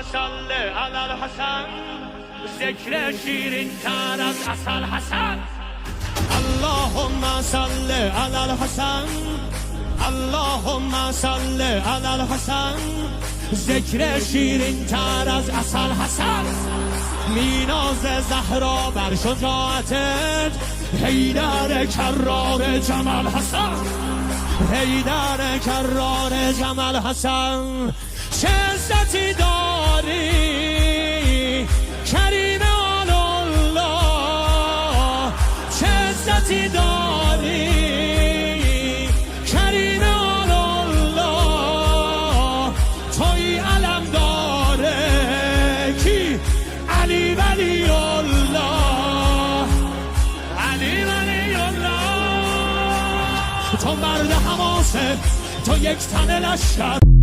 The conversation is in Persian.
صل علی الحسن ذکر شیرین تر از عسل حسن اللهم صل علی الحسن اللهم صل علی الحسن ذکر شیرین تر از عسل حسن میناز زهرا بر شجاعتت حیدر کرار جمال حسن حیدر کرار جمال حسن چه عزتی داری کریم آل الله چه عزتی داری کریم آل الله توی علم داره کی علی ولی الله علی ولی الله تو مرد حماسه تو یک تن لشکر